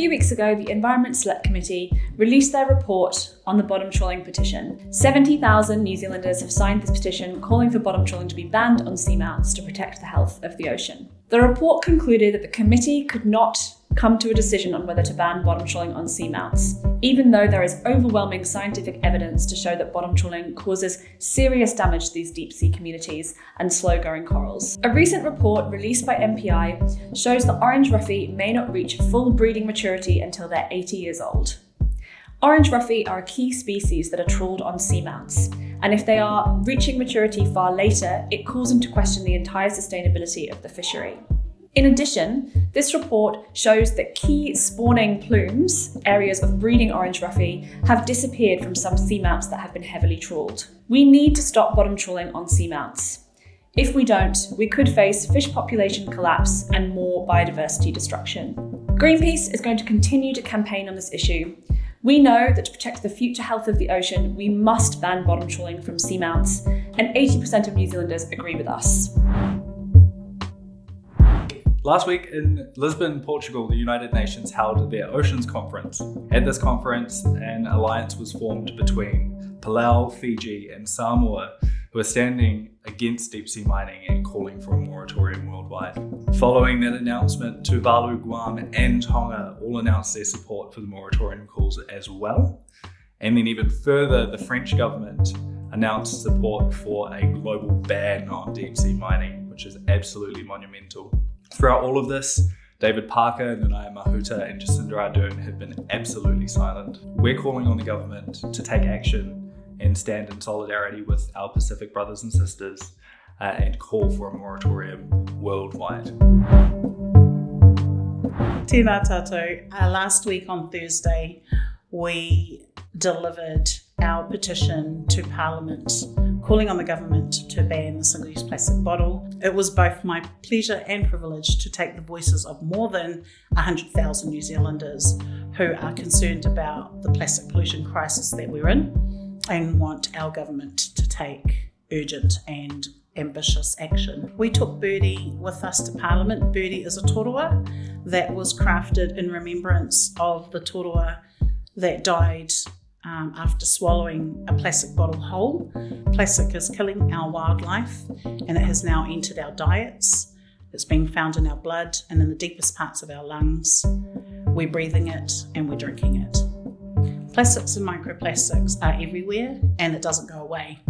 few weeks ago, the Environment Select Committee released their report on the bottom trawling petition. 70,000 New Zealanders have signed this petition calling for bottom trawling to be banned on seamounts to protect the health of the ocean. The report concluded that the committee could not come to a decision on whether to ban bottom trawling on seamounts, even though there is overwhelming scientific evidence to show that bottom trawling causes serious damage to these deep sea communities and slow-growing corals. A recent report released by MPI shows that orange roughy may not reach full breeding maturity until they're 80 years old. Orange roughy are a key species that are trawled on seamounts, and if they are reaching maturity far later, it calls into question the entire sustainability of the fishery. In addition, this report shows that key spawning plumes, areas of breeding orange roughy, have disappeared from some seamounts that have been heavily trawled. We need to stop bottom trawling on seamounts. If we don't, we could face fish population collapse and more biodiversity destruction. Greenpeace is going to continue to campaign on this issue. We know that to protect the future health of the ocean, we must ban bottom trawling from seamounts, and 80% of New Zealanders agree with us. Last week in Lisbon, Portugal, the United Nations held their Oceans Conference. At this conference, an alliance was formed between Palau, Fiji and Samoa, who are standing against deep sea mining and calling for a moratorium worldwide. Following that announcement, Tuvalu, Guam and Tonga all announced their support for the moratorium calls as well. And then even further, the French government announced support for a global ban on deep sea mining, which is absolutely monumental. Throughout all of this, David Parker, Nanaia Mahuta and Jacinda Ardern have been absolutely silent. We're calling on the government to take action and stand in solidarity with our Pacific brothers and sisters and call for a moratorium worldwide. Tēnā tātou. Last week on Thursday, we delivered our petition to Parliament calling on the government to ban the single-use plastic bottle. It was both my pleasure and privilege to take the voices of more than 100,000 New Zealanders who are concerned about the plastic pollution crisis that we're in and want our government to take urgent and ambitious action. We took Birdie with us to Parliament. Birdie is a totowa that was crafted in remembrance of the totowa that died after swallowing a plastic bottle whole. Plastic is killing our wildlife and it has now entered our diets. It's being found in our blood and in the deepest parts of our lungs. We're breathing it and we're drinking it. Plastics and microplastics are everywhere and it doesn't go away.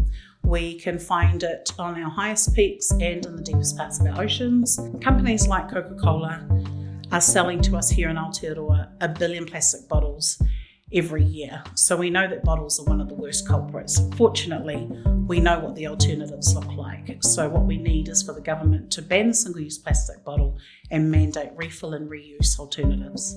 We can find it on our highest peaks and in the deepest parts of our oceans. Companies like Coca-Cola are selling to us here in Aotearoa 1 billion plastic bottles every year. So we know that bottles are one of the worst culprits. Fortunately, we know what the alternatives look like. So what we need is for the government to ban the single-use plastic bottle and mandate refill and reuse alternatives.